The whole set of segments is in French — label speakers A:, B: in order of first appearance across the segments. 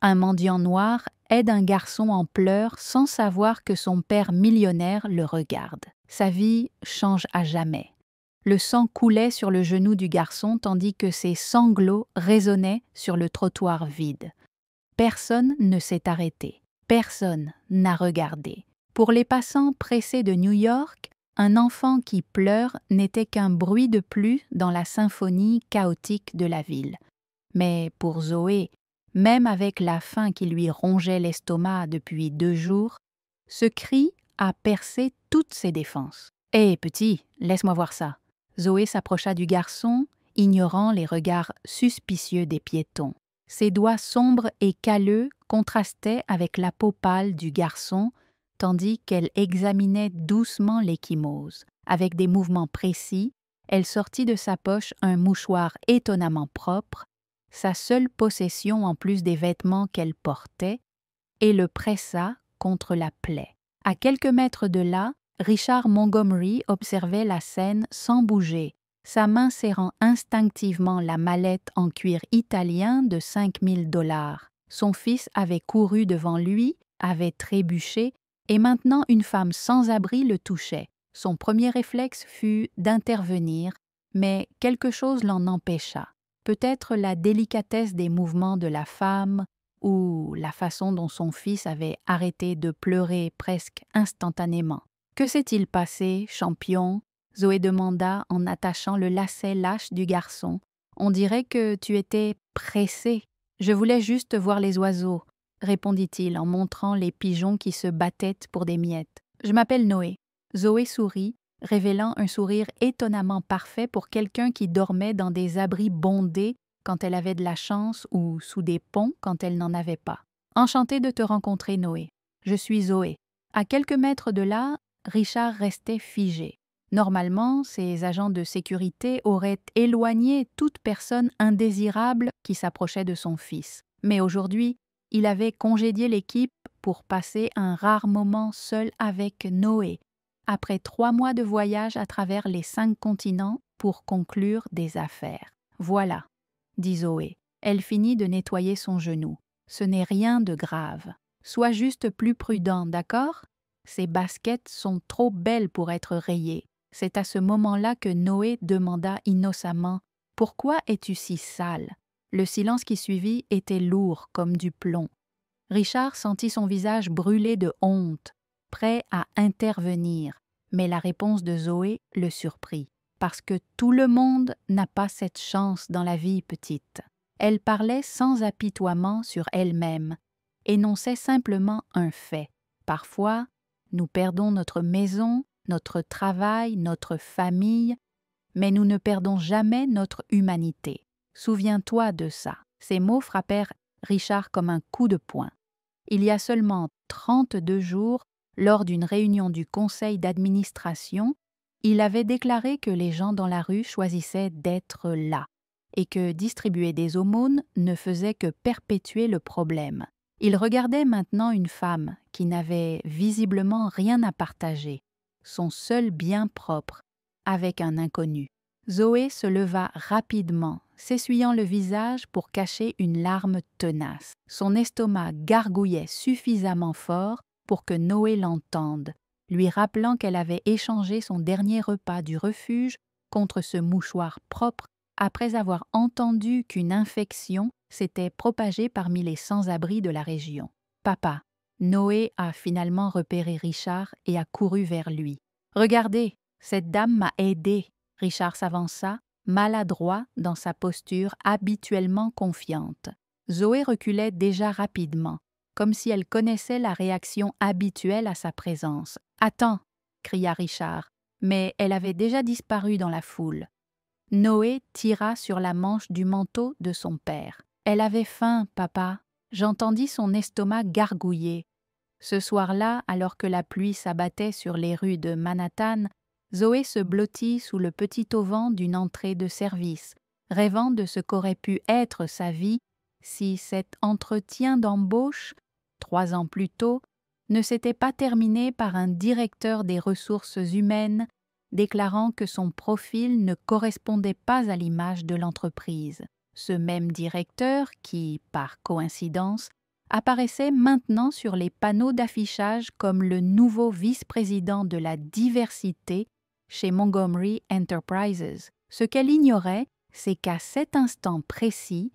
A: Un mendiant noir aide un garçon en pleurs sans savoir que son père millionnaire le regarde. Sa vie change à jamais. Le sang coulait sur le genou du garçon tandis que ses sanglots résonnaient sur le trottoir vide. Personne ne s'est arrêté. Personne n'a regardé. Pour les passants pressés de New York, un enfant qui pleure n'était qu'un bruit de plus dans la symphonie chaotique de la ville. Mais pour Zoé, même avec la faim qui lui rongeait l'estomac depuis 2 jours, ce cri a percé toutes ses défenses. « Hé, petit, laisse-moi voir ça !» Zoé s'approcha du garçon, ignorant les regards suspicieux des piétons. Ses doigts sombres et calleux contrastaient avec la peau pâle du garçon, tandis qu'elle examinait doucement l'ecchymose. Avec des mouvements précis, elle sortit de sa poche un mouchoir étonnamment propre, sa seule possession en plus des vêtements qu'elle portait, et le pressa contre la plaie. À quelques mètres de là, Richard Montgomery observait la scène sans bouger, sa main serrant instinctivement la mallette en cuir italien de 5 000 $. Son fils avait couru devant lui, avait trébuché, et maintenant une femme sans abri le touchait. Son premier réflexe fut d'intervenir, mais quelque chose l'en empêcha. Peut-être la délicatesse des mouvements de la femme ou la façon dont son fils avait arrêté de pleurer presque instantanément. « Que s'est-il passé, champion ?» Zoé demanda en attachant le lacet lâche du garçon. « On dirait que tu étais pressé. Je voulais juste voir les oiseaux, » répondit-il en montrant les pigeons qui se battaient pour des miettes. « Je m'appelle Noé. » Zoé sourit, révélant un sourire étonnamment parfait pour quelqu'un qui dormait dans des abris bondés quand elle avait de la chance ou sous des ponts quand elle n'en avait pas. « Enchantée de te rencontrer, Noé. Je suis Zoé. » À quelques mètres de là, Richard restait figé. Normalement, ses agents de sécurité auraient éloigné toute personne indésirable qui s'approchait de son fils. Mais aujourd'hui, il avait congédié l'équipe pour passer un rare moment seul avec Noé, après 3 mois de voyage à travers les 5 continents pour conclure des affaires. « Voilà, » dit Zoé. Elle finit de nettoyer son genou. « Ce n'est rien de grave. Sois juste plus prudent, d'accord ? Ces baskets sont trop belles pour être rayées. » C'est à ce moment-là que Noé demanda innocemment « Pourquoi es-tu si sale ?» Le silence qui suivit était lourd comme du plomb. Richard sentit son visage brûler de honte, prêt à intervenir, mais la réponse de Zoé le surprit. Parce que tout le monde n'a pas cette chance dans la vie, petite. Elle parlait sans apitoiement sur elle-même, énonçait simplement un fait. Parfois, nous perdons notre maison, notre travail, notre famille, mais nous ne perdons jamais notre humanité. Souviens-toi de ça. Ces mots frappèrent Richard comme un coup de poing. Il y a seulement 32 jours, lors d'une réunion du conseil d'administration, il avait déclaré que les gens dans la rue choisissaient d'être là et que distribuer des aumônes ne faisait que perpétuer le problème. Il regardait maintenant une femme qui n'avait visiblement rien à partager, son seul bien propre, avec un inconnu. Zoé se leva rapidement, s'essuyant le visage pour cacher une larme tenace. Son estomac gargouillait suffisamment fort pour que Noé l'entende, lui rappelant qu'elle avait échangé son dernier repas du refuge contre ce mouchoir propre après avoir entendu qu'une infection s'était propagée parmi les sans-abri de la région. « Papa !» Noé a finalement repéré Richard et a couru vers lui. « Regardez, cette dame m'a aidé. » Richard s'avança, maladroit dans sa posture habituellement confiante. Zoé reculait déjà rapidement, comme si elle connaissait la réaction habituelle à sa présence. « Attends !» cria Richard, mais elle avait déjà disparu dans la foule. Noé tira sur la manche du manteau de son père. « Elle avait faim, papa. » J'entendis son estomac gargouiller. Ce soir-là, alors que la pluie s'abattait sur les rues de Manhattan, Zoé se blottit sous le petit auvent d'une entrée de service, rêvant de ce qu'aurait pu être sa vie si cet entretien d'embauche, 3 ans plus tôt, ne s'était pas terminé par un directeur des ressources humaines déclarant que son profil ne correspondait pas à l'image de l'entreprise. Ce même directeur qui, par coïncidence, apparaissait maintenant sur les panneaux d'affichage comme le nouveau vice-président de la diversité chez Montgomery Enterprises. Ce qu'elle ignorait, c'est qu'à cet instant précis,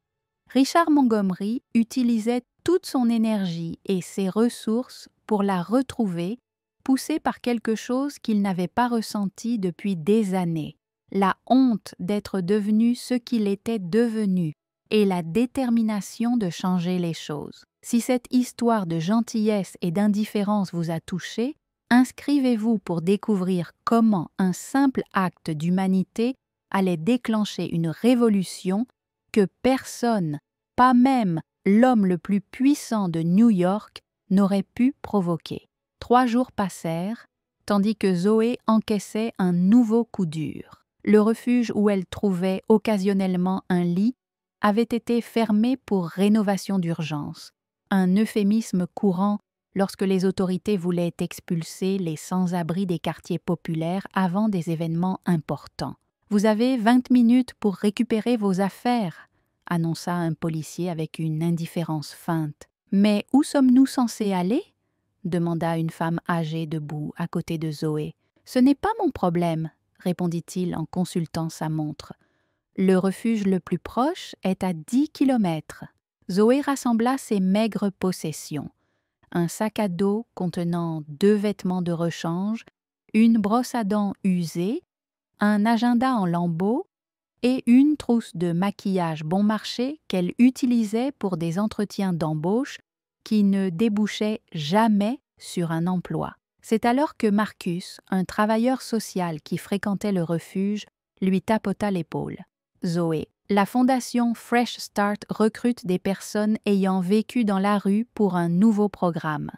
A: Richard Montgomery utilisait toute son énergie et ses ressources pour la retrouver, poussé par quelque chose qu'il n'avait pas ressenti depuis des années, la honte d'être devenu ce qu'il était devenu et la détermination de changer les choses. Si cette histoire de gentillesse et d'indifférence vous a touché, inscrivez-vous pour découvrir comment un simple acte d'humanité allait déclencher une révolution que personne, pas même l'homme le plus puissant de New York, n'aurait pu provoquer. 3 jours passèrent, tandis que Zoé encaissait un nouveau coup dur. Le refuge où elle trouvait occasionnellement un lit avait été fermé pour rénovation d'urgence, un euphémisme courant lorsque les autorités voulaient expulser les sans-abri des quartiers populaires avant des événements importants. « Vous avez 20 minutes pour récupérer vos affaires », annonça un policier avec une indifférence feinte. « Mais où sommes-nous censés aller ?» demanda une femme âgée debout à côté de Zoé. « Ce n'est pas mon problème », répondit-il en consultant sa montre. « Le refuge le plus proche est à 10 kilomètres. » Zoé rassembla ses maigres possessions. Un sac à dos contenant 2 vêtements de rechange, une brosse à dents usée, un agenda en lambeaux et une trousse de maquillage bon marché qu'elle utilisait pour des entretiens d'embauche qui ne débouchaient jamais sur un emploi. C'est alors que Marcus, un travailleur social qui fréquentait le refuge, lui tapota l'épaule. « Zoé, la fondation Fresh Start recrute des personnes ayant vécu dans la rue pour un nouveau programme.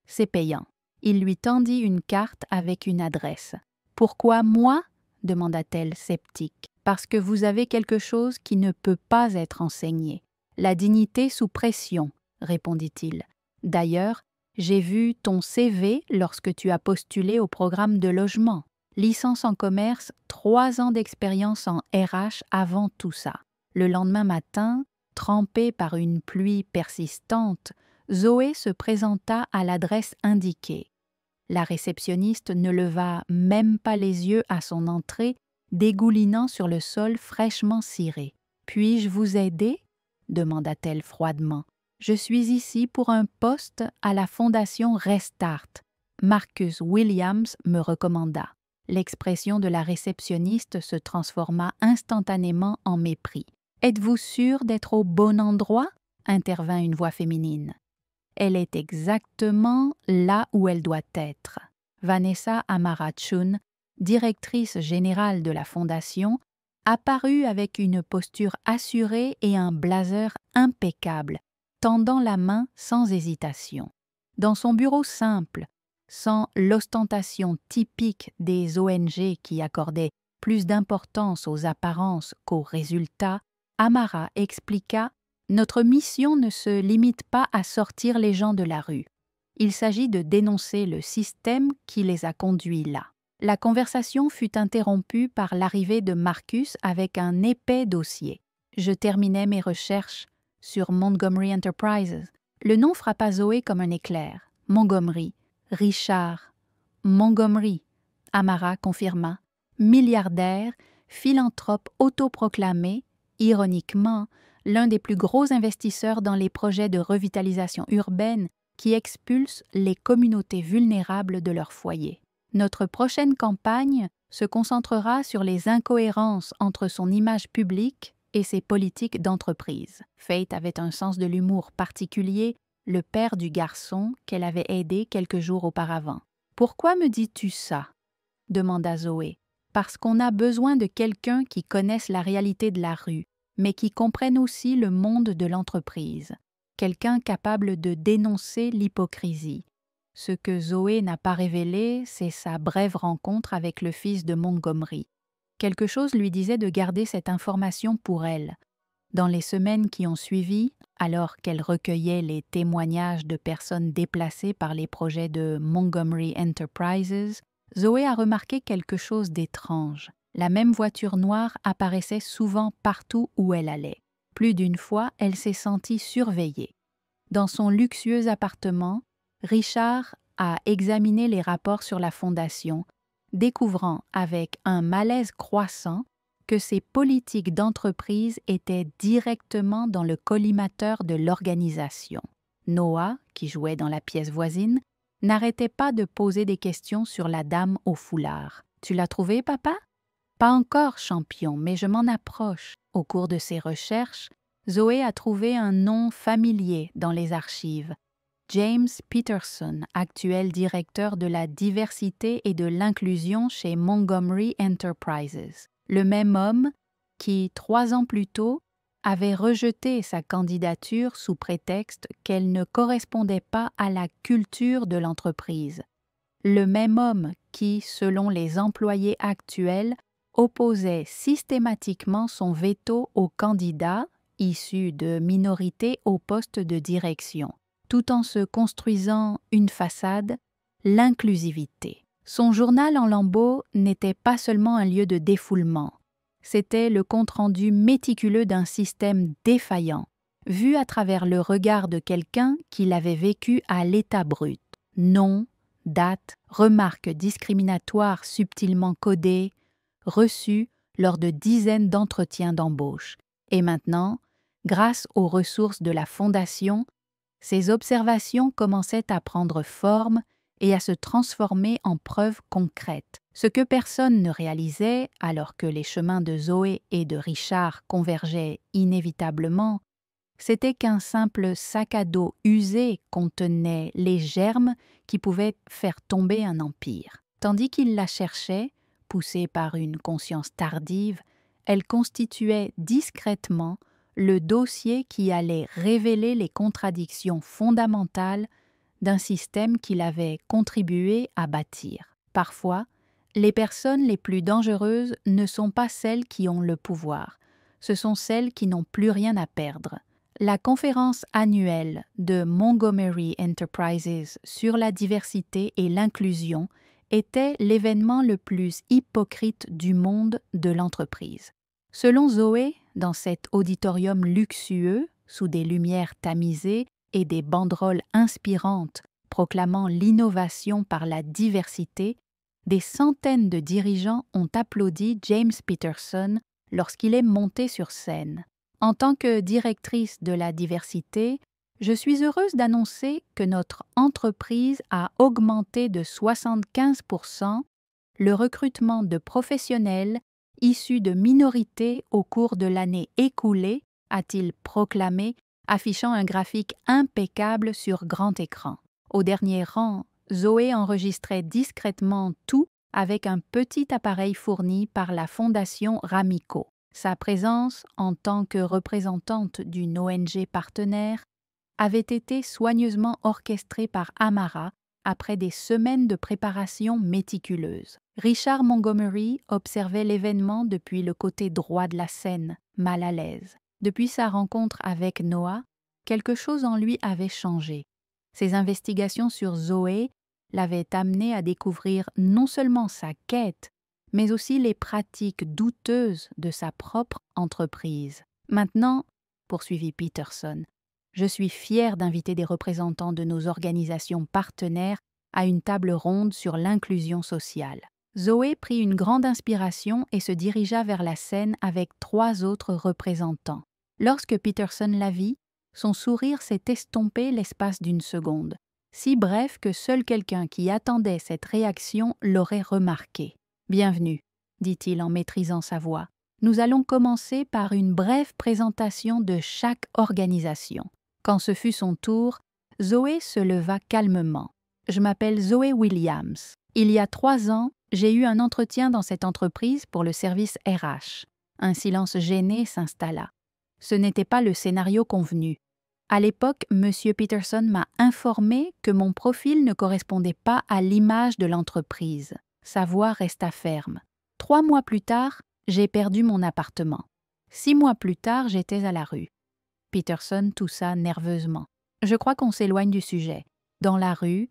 A: C'est payant. » Il lui tendit une carte avec une adresse. « Pourquoi moi ?» demanda-t-elle sceptique. « Parce que vous avez quelque chose qui ne peut pas être enseigné. La dignité sous pression, » répondit-il. « D'ailleurs, j'ai vu ton CV lorsque tu as postulé au programme de logement. Licence en commerce, 3 ans d'expérience en RH avant tout ça. » Le lendemain matin, trempée par une pluie persistante, Zoé se présenta à l'adresse indiquée. La réceptionniste ne leva même pas les yeux à son entrée, dégoulinant sur le sol fraîchement ciré. « Puis-je vous aider ?» demanda-t-elle froidement. « Je suis ici pour un poste à la fondation Restart. Marcus Williams me recommanda. » L'expression de la réceptionniste se transforma instantanément en mépris. « Êtes-vous sûre d'être au bon endroit ?» intervint une voix féminine. « Elle est exactement là où elle doit être. » Vanessa Amarachun, directrice générale de la fondation, apparut avec une posture assurée et un blazer impeccable, tendant la main sans hésitation. Dans son bureau simple, sans l'ostentation typique des ONG qui accordaient plus d'importance aux apparences qu'aux résultats, Amara expliqua « Notre mission ne se limite pas à sortir les gens de la rue. Il s'agit de dénoncer le système qui les a conduits là. » La conversation fut interrompue par l'arrivée de Marcus avec un épais dossier. Je terminais mes recherches sur Montgomery Enterprises. Le nom frappa Zoé comme un éclair. Montgomery, Richard, Montgomery, Amara confirma. Milliardaire, philanthrope autoproclamé, ironiquement, l'un des plus gros investisseurs dans les projets de revitalisation urbaine qui expulsent les communautés vulnérables de leur foyer. Notre prochaine campagne se concentrera sur les incohérences entre son image publique et ses politiques d'entreprise. Faith avait un sens de l'humour particulier, le père du garçon qu'elle avait aidé quelques jours auparavant. « Pourquoi me dis-tu ça ?» demanda Zoé. « Parce qu'on a besoin de quelqu'un qui connaisse la réalité de la rue, mais qui comprenne aussi le monde de l'entreprise. Quelqu'un capable de dénoncer l'hypocrisie. Ce que Zoé n'a pas révélé, c'est sa brève rencontre avec le fils de Montgomery. Quelque chose lui disait de garder cette information pour elle. Dans les semaines qui ont suivi, alors qu'elle recueillait les témoignages de personnes déplacées par les projets de Montgomery Enterprises, Zoé a remarqué quelque chose d'étrange. La même voiture noire apparaissait souvent partout où elle allait. Plus d'une fois, elle s'est sentie surveillée. Dans son luxueux appartement, Richard a examiné les rapports sur la fondation, découvrant avec un malaise croissant que ces politiques d'entreprise étaient directement dans le collimateur de l'organisation. Noah, qui jouait dans la pièce voisine, n'arrêtait pas de poser des questions sur la dame au foulard. « Tu l'as trouvée, papa ?»« Pas encore, champion, mais je m'en approche. » Au cours de ses recherches, Zoé a trouvé un nom familier dans les archives. James Peterson, actuel directeur de la diversité et de l'inclusion chez Montgomery Enterprises. Le même homme qui, 3 ans plus tôt, avait rejeté sa candidature sous prétexte qu'elle ne correspondait pas à la culture de l'entreprise. Le même homme qui, selon les employés actuels, opposait systématiquement son veto aux candidats issus de minorités au poste de direction, tout en se construisant une façade, l'inclusivité. Son journal en lambeaux n'était pas seulement un lieu de défoulement, c'était le compte-rendu méticuleux d'un système défaillant, vu à travers le regard de quelqu'un qui l'avait vécu à l'état brut. Nom, date, remarques discriminatoires subtilement codées, reçues lors de dizaines d'entretiens d'embauche. Et maintenant, grâce aux ressources de la Fondation, ces observations commençaient à prendre forme et à se transformer en preuves concrètes. Ce que personne ne réalisait, alors que les chemins de Zoé et de Richard convergeaient inévitablement, c'était qu'un simple sac à dos usé contenait les germes qui pouvaient faire tomber un empire. Tandis qu'il la cherchait, poussée par une conscience tardive, elle constituait discrètement le dossier qui allait révéler les contradictions fondamentales d'un système qu'il avait contribué à bâtir. Parfois, les personnes les plus dangereuses ne sont pas celles qui ont le pouvoir, ce sont celles qui n'ont plus rien à perdre. La conférence annuelle de Montgomery Enterprises sur la diversité et l'inclusion était l'événement le plus hypocrite du monde de l'entreprise. Selon Zoé, dans cet auditorium luxueux, sous des lumières tamisées et des banderoles inspirantes proclamant l'innovation par la diversité, des centaines de dirigeants ont applaudi James Peterson lorsqu'il est monté sur scène. En tant que directrice de la diversité, je suis heureuse d'annoncer que notre entreprise a augmenté de 75% le recrutement de professionnels issus de minorités au cours de l'année écoulée, a-t-il proclamé, affichant un graphique impeccable sur grand écran. Au dernier rang, Zoé enregistrait discrètement tout avec un petit appareil fourni par la Fondation Ramico. Sa présence, en tant que représentante d'une ONG partenaire, avait été soigneusement orchestrée par Amara après des semaines de préparation méticuleuse. Richard Montgomery observait l'événement depuis le côté droit de la scène, mal à l'aise. Depuis sa rencontre avec Noah, quelque chose en lui avait changé. Ses investigations sur Zoé l'avaient amené à découvrir non seulement sa quête, mais aussi les pratiques douteuses de sa propre entreprise. Maintenant, poursuivit Peterson, je suis fier d'inviter des représentants de nos organisations partenaires à une table ronde sur l'inclusion sociale. Zoé prit une grande inspiration et se dirigea vers la scène avec 3 autres représentants. Lorsque Peterson la vit, son sourire s'est estompé l'espace d'une seconde, si bref que seul quelqu'un qui attendait cette réaction l'aurait remarqué. « Bienvenue », dit-il en maîtrisant sa voix. « Nous allons commencer par une brève présentation de chaque organisation. » Quand ce fut son tour, Zoé se leva calmement. « Je m'appelle Zoé Williams. Il y a 3 ans, j'ai eu un entretien dans cette entreprise pour le service RH. » Un silence gêné s'installa. Ce n'était pas le scénario convenu. À l'époque, M. Peterson m'a informé que mon profil ne correspondait pas à l'image de l'entreprise. Sa voix resta ferme. 3 mois plus tard, j'ai perdu mon appartement. 6 mois plus tard, j'étais à la rue. Peterson toussa nerveusement. Je crois qu'on s'éloigne du sujet. Dans la rue,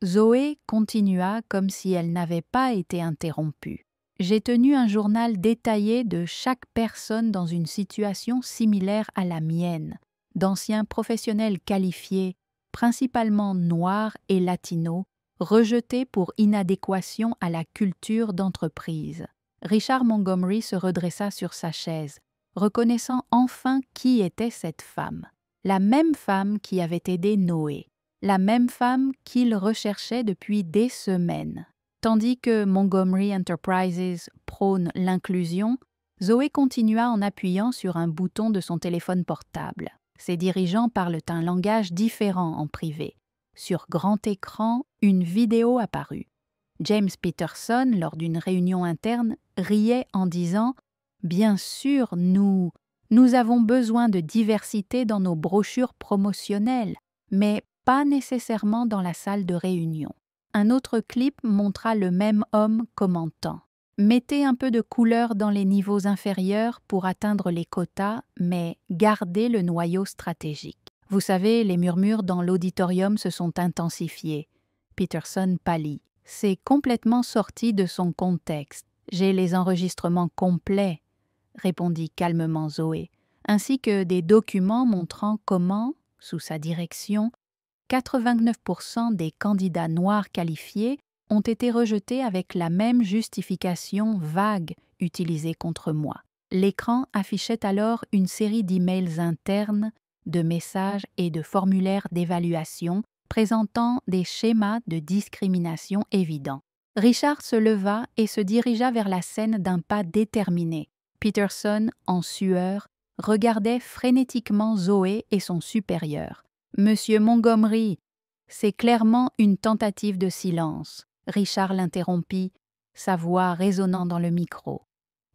A: Zoé continua comme si elle n'avait pas été interrompue. J'ai tenu un journal détaillé de chaque personne dans une situation similaire à la mienne. d'anciens professionnels qualifiés, principalement noirs et latinos, rejetés pour inadéquation à la culture d'entreprise. Richard Montgomery se redressa sur sa chaise, reconnaissant enfin qui était cette femme. La même femme qui avait aidé Noé, la même femme qu'il recherchait depuis des semaines. Tandis que Montgomery Enterprises prône l'inclusion, Zoé continua en appuyant sur un bouton de son téléphone portable. Ses dirigeants parlent un langage différent en privé. Sur grand écran, une vidéo apparut. James Peterson, lors d'une réunion interne, riait en disant « Bien sûr, nous avons besoin de diversité dans nos brochures promotionnelles, mais pas nécessairement dans la salle de réunion. » Un autre clip montra le même homme commentant. Mettez un peu de couleur dans les niveaux inférieurs pour atteindre les quotas, mais gardez le noyau stratégique. Vous savez, les murmures dans l'auditorium se sont intensifiés. Peterson pâlit. C'est complètement sorti de son contexte. J'ai les enregistrements complets, répondit calmement Zoé, ainsi que des documents montrant comment, sous sa direction, 89% des candidats noirs qualifiés ont été rejetés avec la même justification vague utilisée contre moi. L'écran affichait alors une série d'emails internes, de messages et de formulaires d'évaluation présentant des schémas de discrimination évidents. Richard se leva et se dirigea vers la scène d'un pas déterminé. Peterson, en sueur, regardait frénétiquement Zoé et son supérieur. « Monsieur Montgomery, c'est clairement une tentative de silence. » Richard l'interrompit, sa voix résonnant dans le micro.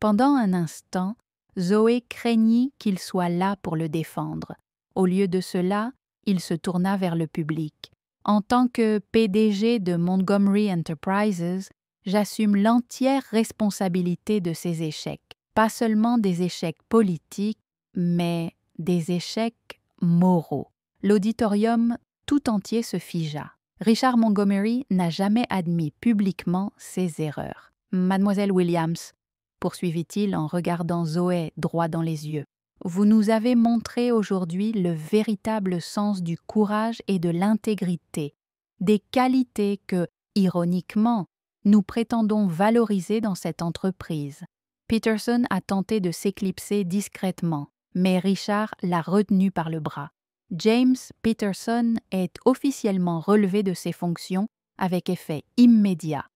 A: Pendant un instant, Zoé craignit qu'il soit là pour le défendre. Au lieu de cela, il se tourna vers le public. « En tant que PDG de Montgomery Enterprises, j'assume l'entière responsabilité de ces échecs. Pas seulement des échecs politiques, mais des échecs moraux. » L'auditorium tout entier se figea. Richard Montgomery n'a jamais admis publiquement ses erreurs. « Mademoiselle Williams, » poursuivit-il en regardant Zoé droit dans les yeux, « vous nous avez montré aujourd'hui le véritable sens du courage et de l'intégrité, des qualités que, ironiquement, nous prétendons valoriser dans cette entreprise. » Peterson a tenté de s'éclipser discrètement, mais Richard l'a retenu par le bras. James Peterson est officiellement relevé de ses fonctions avec effet immédiat.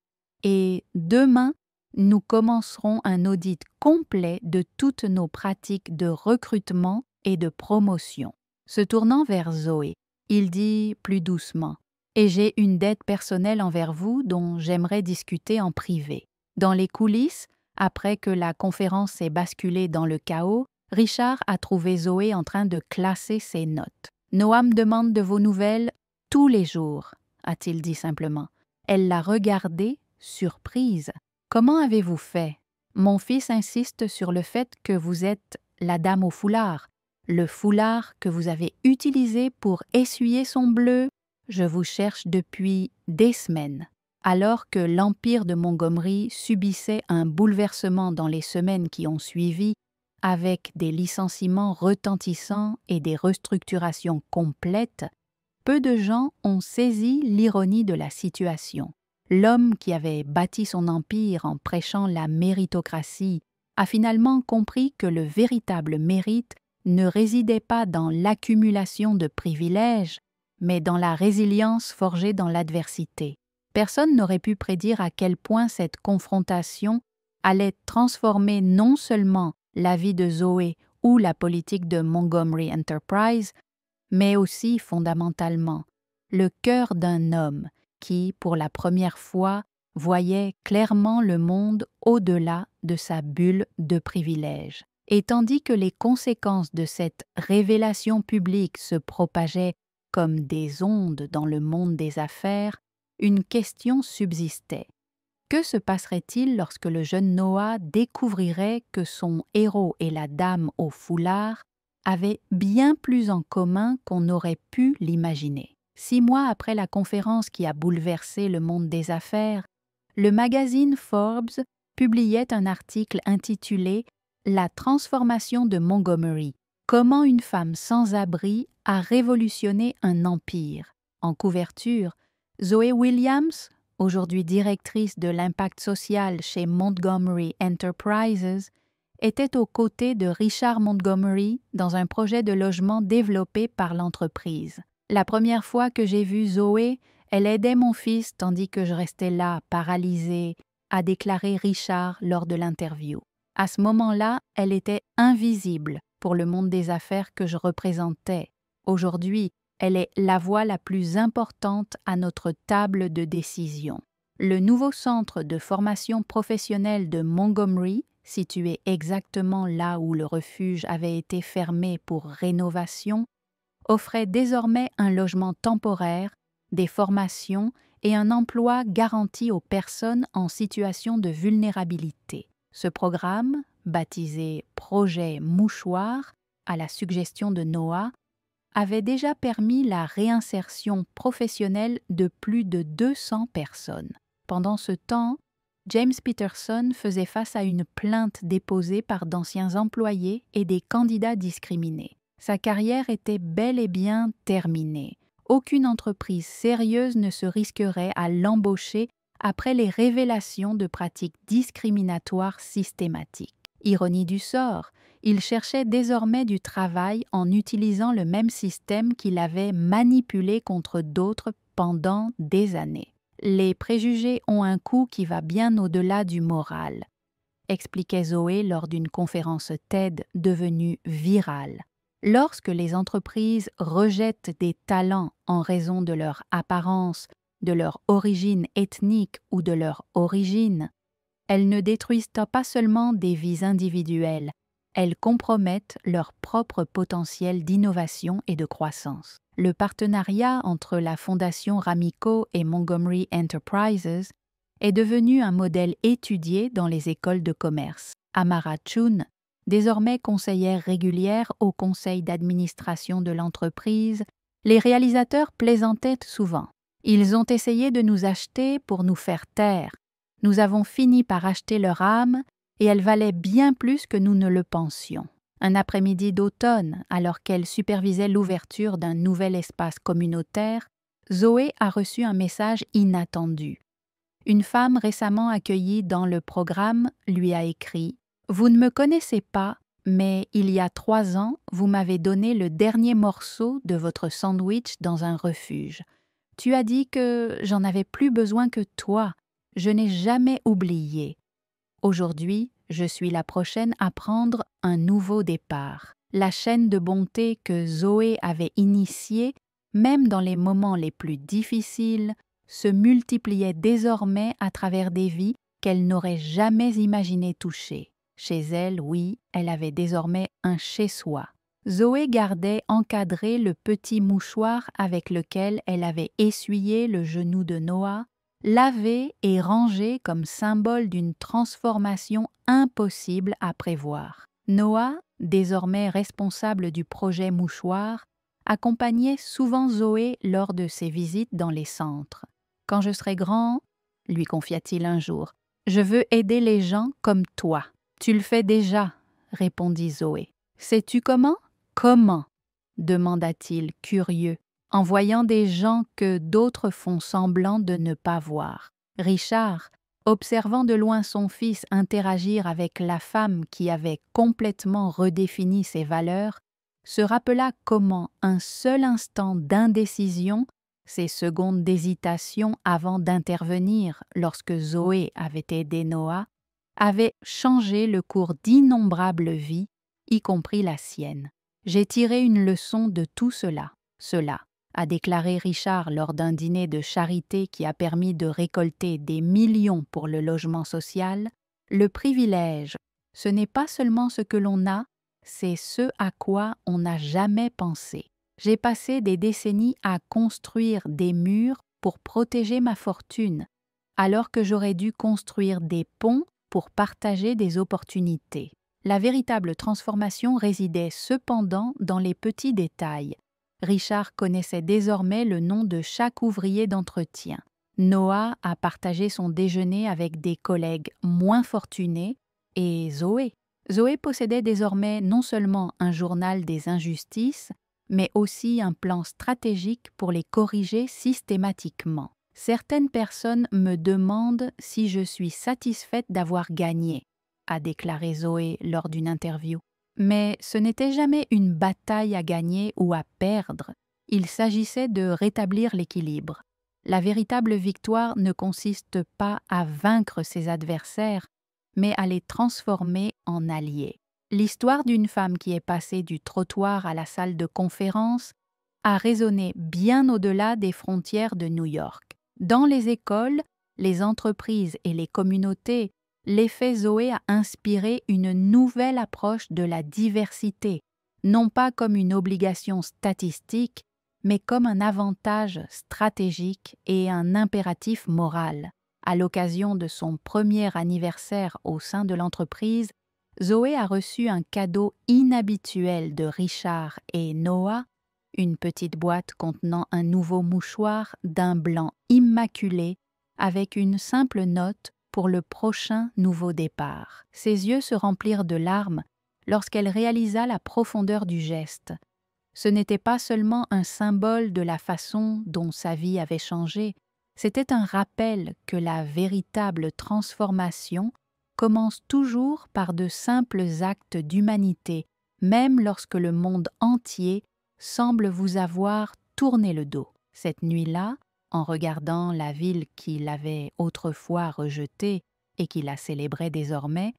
A: Et demain, nous commencerons un audit complet de toutes nos pratiques de recrutement et de promotion. Se tournant vers Zoé, il dit plus doucement « Et j'ai une dette personnelle envers vous dont j'aimerais discuter en privé. » Dans les coulisses, après que la conférence ait basculé dans le chaos, Richard a trouvé Zoé en train de classer ses notes. « Noam demande de vos nouvelles tous les jours, » a-t-il dit simplement. Elle l'a regardé, surprise. « Comment avez-vous fait? Mon fils insiste sur le fait que vous êtes la dame au foulard, le foulard que vous avez utilisé pour essuyer son bleu. Je vous cherche depuis des semaines. » Alors que l'empire de Montgomery subissait un bouleversement dans les semaines qui ont suivi, avec des licenciements retentissants et des restructurations complètes, peu de gens ont saisi l'ironie de la situation. L'homme qui avait bâti son empire en prêchant la méritocratie a finalement compris que le véritable mérite ne résidait pas dans l'accumulation de privilèges, mais dans la résilience forgée dans l'adversité. Personne n'aurait pu prédire à quel point cette confrontation allait transformer non seulement la vie de Zoé ou la politique de Montgomery Enterprise, mais aussi, fondamentalement, le cœur d'un homme qui, pour la première fois, voyait clairement le monde au-delà de sa bulle de privilèges. Et tandis que les conséquences de cette révélation publique se propageaient comme des ondes dans le monde des affaires, une question subsistait. Que se passerait-il lorsque le jeune Noah découvrirait que son héros et la dame au foulard avaient bien plus en commun qu'on n'aurait pu l'imaginer? 6 mois après la conférence qui a bouleversé le monde des affaires, le magazine Forbes publiait un article intitulé « La transformation de Montgomery, Comment une femme sans abri a révolutionné un empire. En couverture, Zoe Williams, aujourd'hui directrice de l'impact social chez Montgomery Enterprises, était aux côtés de Richard Montgomery dans un projet de logement développé par l'entreprise. La première fois que j'ai vu Zoé, elle aidait mon fils tandis que je restais là, paralysée, a déclaré Richard lors de l'interview. À ce moment-là, elle était invisible pour le monde des affaires que je représentais. Aujourd'hui, elle est la voix la plus importante à notre table de décision. Le nouveau centre de formation professionnelle de Montgomery, situé exactement là où le refuge avait été fermé pour rénovation, offrait désormais un logement temporaire, des formations et un emploi garanti aux personnes en situation de vulnérabilité. Ce programme, baptisé Projet Mouchoir, à la suggestion de Noah, avait déjà permis la réinsertion professionnelle de plus de 200 personnes. Pendant ce temps, James Peterson faisait face à une plainte déposée par d'anciens employés et des candidats discriminés. Sa carrière était bel et bien terminée. Aucune entreprise sérieuse ne se risquerait à l'embaucher après les révélations de pratiques discriminatoires systématiques. Ironie du sort, il cherchait désormais du travail en utilisant le même système qu'il avait manipulé contre d'autres pendant des années. Les préjugés ont un coût qui va bien au-delà du moral, expliquait Zoé lors d'une conférence TED devenue virale. Lorsque les entreprises rejettent des talents en raison de leur apparence, de leur origine ethnique ou de leur origine, elles ne détruisent pas seulement des vies individuelles, elles compromettent leur propre potentiel d'innovation et de croissance. Le partenariat entre la Fondation Ramico et Montgomery Enterprises est devenu un modèle étudié dans les écoles de commerce. Amara Chun, désormais conseillère régulière au conseil d'administration de l'entreprise, les réalisateurs plaisantaient souvent. Ils ont essayé de nous acheter pour nous faire taire. Nous avons fini par acheter leur âme et elle valait bien plus que nous ne le pensions. Un après-midi d'automne, alors qu'elle supervisait l'ouverture d'un nouvel espace communautaire, Zoé a reçu un message inattendu. Une femme récemment accueillie dans le programme lui a écrit « Vous ne me connaissez pas, mais il y a 3 ans, vous m'avez donné le dernier morceau de votre sandwich dans un refuge. Tu as dit que j'en avais plus besoin que toi. Je n'ai jamais oublié. Aujourd'hui, je suis la prochaine à prendre un nouveau départ. » La chaîne de bonté que Zoé avait initiée, même dans les moments les plus difficiles, se multipliait désormais à travers des vies qu'elle n'aurait jamais imaginé toucher. Chez elle, oui, elle avait désormais un chez-soi. Zoé gardait encadré le petit mouchoir avec lequel elle avait essuyé le genou de Noah, lavé et rangé comme symbole d'une transformation impossible à prévoir. Noah, désormais responsable du projet Mouchoir, accompagnait souvent Zoé lors de ses visites dans les centres. « Quand je serai grand, lui confia-t-il un jour, je veux aider les gens comme toi. »« Tu le fais déjà, » répondit Zoé. « Sais-tu comment ? » ?»« Comment ?» demanda-t-il, curieux, en voyant des gens que d'autres font semblant de ne pas voir. Richard, observant de loin son fils interagir avec la femme qui avait complètement redéfini ses valeurs, se rappela comment un seul instant d'indécision, ces secondes d'hésitation avant d'intervenir lorsque Zoé avait aidé Noah, avait changé le cours d'innombrables vies, y compris la sienne. « J'ai tiré une leçon de tout cela, a déclaré Richard lors d'un dîner de charité qui a permis de récolter des millions pour le logement social. Le privilège, ce n'est pas seulement ce que l'on a, c'est ce à quoi on n'a jamais pensé. J'ai passé des décennies à construire des murs pour protéger ma fortune, alors que j'aurais dû construire des ponts pour partager des opportunités. La véritable transformation résidait cependant dans les petits détails. Richard connaissait désormais le nom de chaque ouvrier d'entretien. Noah a partagé son déjeuner avec des collègues moins fortunés et Zoé, Zoé possédait désormais non seulement un journal des injustices, mais aussi un plan stratégique pour les corriger systématiquement. Certaines personnes me demandent si je suis satisfaite d'avoir gagné, a déclaré Zoé lors d'une interview. Mais ce n'était jamais une bataille à gagner ou à perdre, il s'agissait de rétablir l'équilibre. La véritable victoire ne consiste pas à vaincre ses adversaires, mais à les transformer en alliés. L'histoire d'une femme qui est passée du trottoir à la salle de conférence a résonné bien au-delà des frontières de New York. Dans les écoles, les entreprises et les communautés, l'effet Zoé a inspiré une nouvelle approche de la diversité, non pas comme une obligation statistique, mais comme un avantage stratégique et un impératif moral. À l'occasion de son premier anniversaire au sein de l'entreprise, Zoé a reçu un cadeau inhabituel de Richard et Noah, une petite boîte contenant un nouveau mouchoir d'un blanc immaculé avec une simple note pour le prochain nouveau départ. Ses yeux se remplirent de larmes lorsqu'elle réalisa la profondeur du geste. Ce n'était pas seulement un symbole de la façon dont sa vie avait changé, c'était un rappel que la véritable transformation commence toujours par de simples actes d'humanité, même lorsque le monde entier semble vous avoir tourné le dos. Cette nuit-là, en regardant la ville qui l'avait autrefois rejetée et qui la célébrait désormais,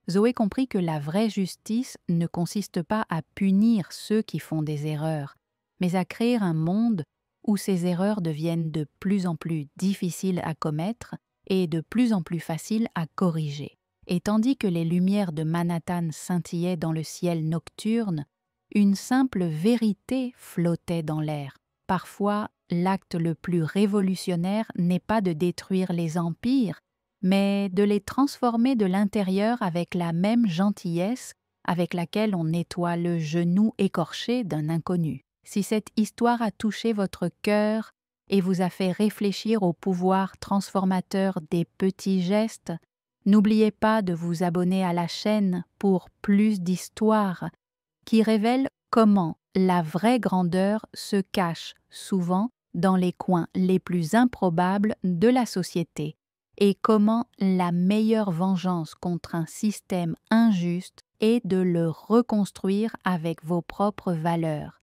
A: Zoé comprit que la vraie justice ne consiste pas à punir ceux qui font des erreurs, mais à créer un monde où ces erreurs deviennent de plus en plus difficiles à commettre et de plus en plus faciles à corriger. Et tandis que les lumières de Manhattan scintillaient dans le ciel nocturne, une simple vérité flottait dans l'air. Parfois, l'acte le plus révolutionnaire n'est pas de détruire les empires, mais de les transformer de l'intérieur avec la même gentillesse avec laquelle on nettoie le genou écorché d'un inconnu. Si cette histoire a touché votre cœur et vous a fait réfléchir au pouvoir transformateur des petits gestes, n'oubliez pas de vous abonner à la chaîne pour plus d'histoires qui révèlent comment la vraie grandeur se cache souvent dans les coins les plus improbables de la société et comment la meilleure vengeance contre un système injuste est de le reconstruire avec vos propres valeurs,